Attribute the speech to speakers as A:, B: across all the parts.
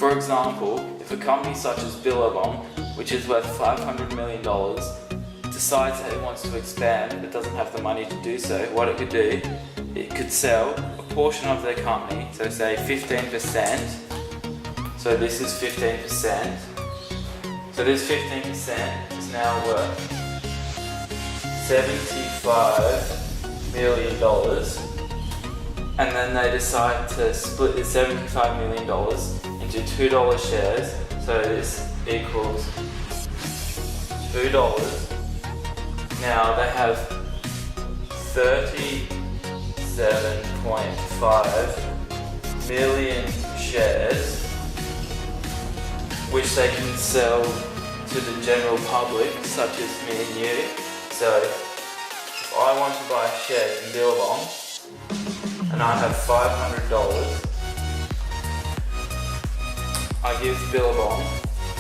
A: For example, if a company such as Billabong, which is worth $500 million, decides that it wants to expand but doesn't have the money to do so, what it could do, it could sell a portion of their company, so say 15%, so this is 15%, so this 15% is now worth $75 million, and then they decide to split the $75 million into $2 shares, so this equals $2. Now they have 37.5 million shares, which they can sell to the general public, such as me and you. So if I want to buy a share in Billabong and I have $500, I give Billabong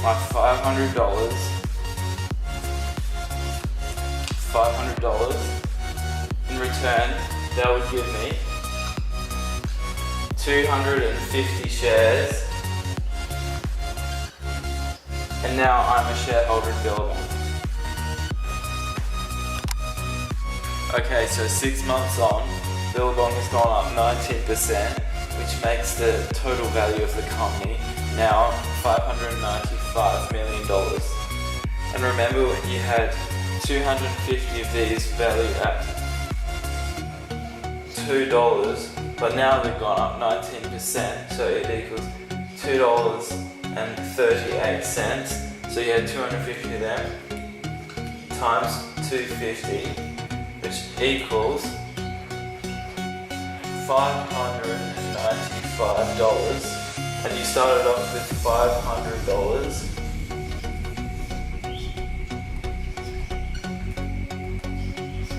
A: my $500. In return, they would give me 250 shares, and now I'm a shareholder in Billabong. Okay, so 6 months on, Billabong has gone up 19%, which makes the total value of the company now $595 million. And remember when you had 250 of these valued at $2, but now they've gone up 19%, so it equals $2.38. So you had 250 of them times 250, which equals $595, and you started off with $500.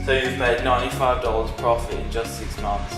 A: So you've made $95 profit in just 6 months.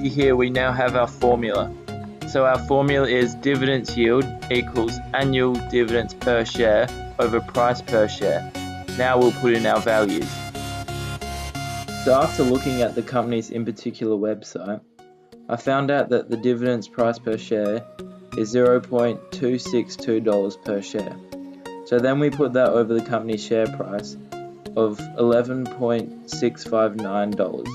B: Here we now have our formula. So our formula is dividends yield equals annual dividends per share over price per share. Now we'll put in our values. So after looking at the company's in particular website, I found out that the dividends price per share is $0.262 per share. So then we put that over the company's share price of $11.659.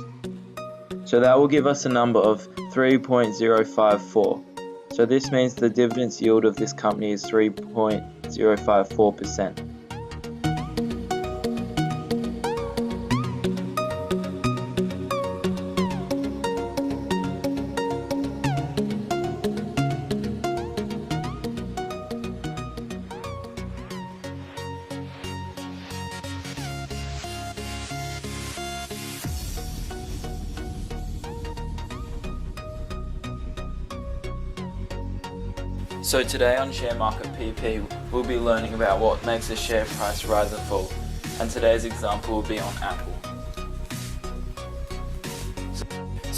B: So that will give us a number of 3.054. So this means the dividends yield of this company is 3.054%.
A: So today on Share Market PP, we'll be learning about what makes a share price rise or fall, and today's example will be on Apple.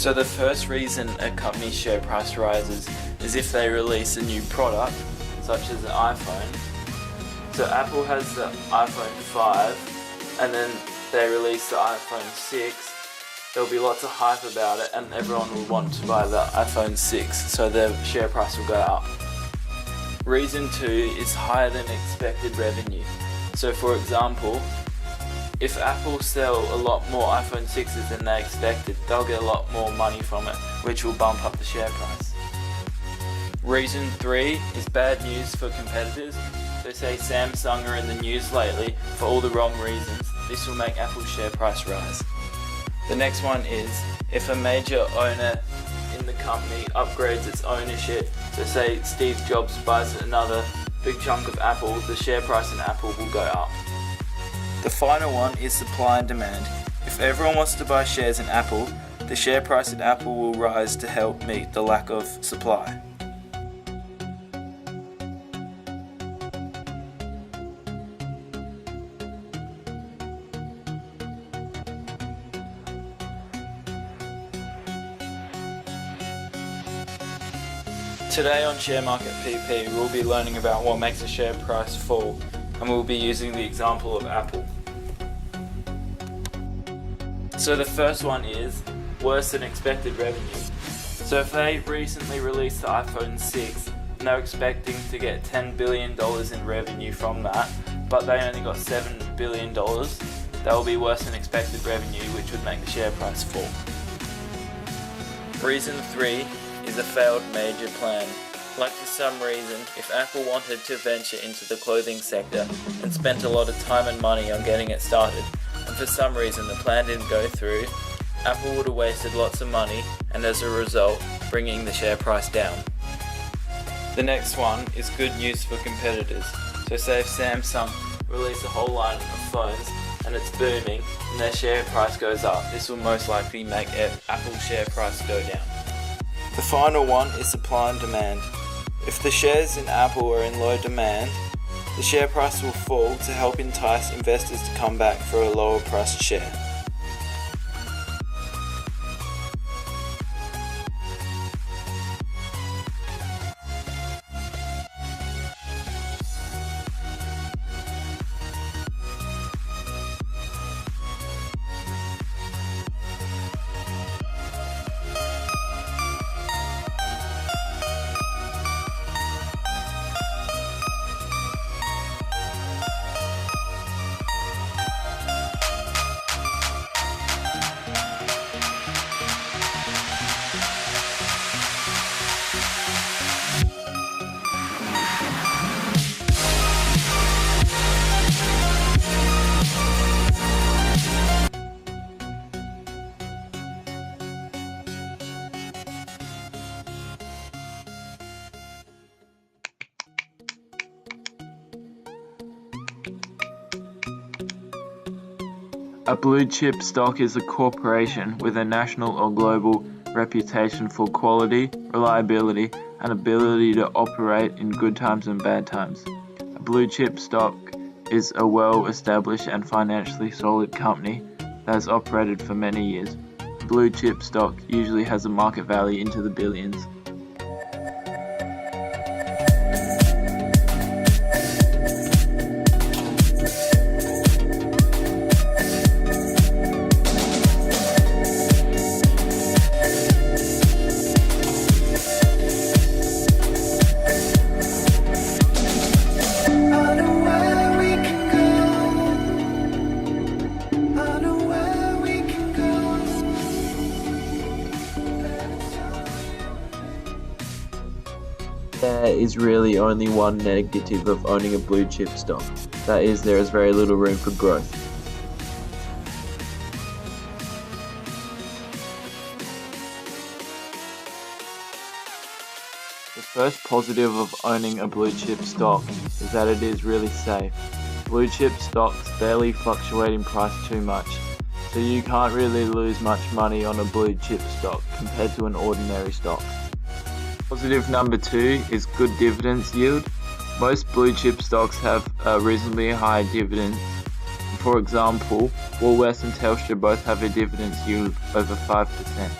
A: So the first reason a company's share price rises is if they release a new product, such as an iPhone. So Apple has the iPhone 5 and then they release the iPhone 6. There'll be lots of hype about it and everyone will want to buy the iPhone 6, so their share price will go up. Reason 2 is higher than expected revenue. So for example, if Apple sell a lot more iPhone 6s than they expected, they'll get a lot more money from it, which will bump up the share price. Reason 3 is bad news for competitors. So say Samsung are in the news lately for all the wrong reasons. This will make Apple's share price rise. The next one is if a major owner in the company upgrades its ownership. So say Steve Jobs buys another big chunk of Apple, the share price in Apple will go up. The final one is supply and demand. If everyone wants to buy shares in Apple, the share price in Apple will rise to help meet the lack of supply. Today on Share Market PP, we'll be learning about what makes a share price fall, and we'll be using the example of Apple. So the first one is worse than expected revenue. So if they recently released the iPhone 6 and they're expecting to get $10 billion in revenue from that, but they only got $7 billion, that will be worse than expected revenue, which would make the share price fall. Reason 3 is a failed major plan. Like for some reason, if Apple wanted to venture into the clothing sector and spent a lot of time and money on getting it started, and for some reason the plan didn't go through, Apple would have wasted lots of money and as a result, bringing the share price down. The next one is good news for competitors. So say if Samsung release a whole line of phones and it's booming and their share price goes up, this will most likely make Apple's share price go down. The final one is supply and demand. If the shares in Apple are in low demand, the share price will fall to help entice investors to come back for a lower priced share.
B: A blue chip stock is a corporation with a national or global reputation for quality, reliability, and ability to operate in good times and bad times. A blue chip stock is a well-established and financially solid company that has operated for many years. Blue chip stock usually has a market value into the billions. There is really only one negative of owning a blue chip stock. That is, there is very little room for growth. The first positive of owning a blue chip stock is that it is really safe. Blue chip stocks barely fluctuate in price too much, so you can't really lose much money on a blue chip stock compared to an ordinary stock. Positive number 2 is good dividends yield. Most blue chip stocks have a reasonably high dividends. For example, Woolworths and Telstra both have a dividends yield over 5%.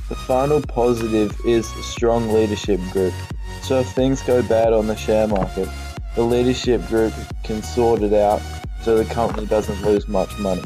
B: The final positive is a strong leadership group. So if things go bad on the share market, the leadership group can sort it out so the company doesn't lose much money.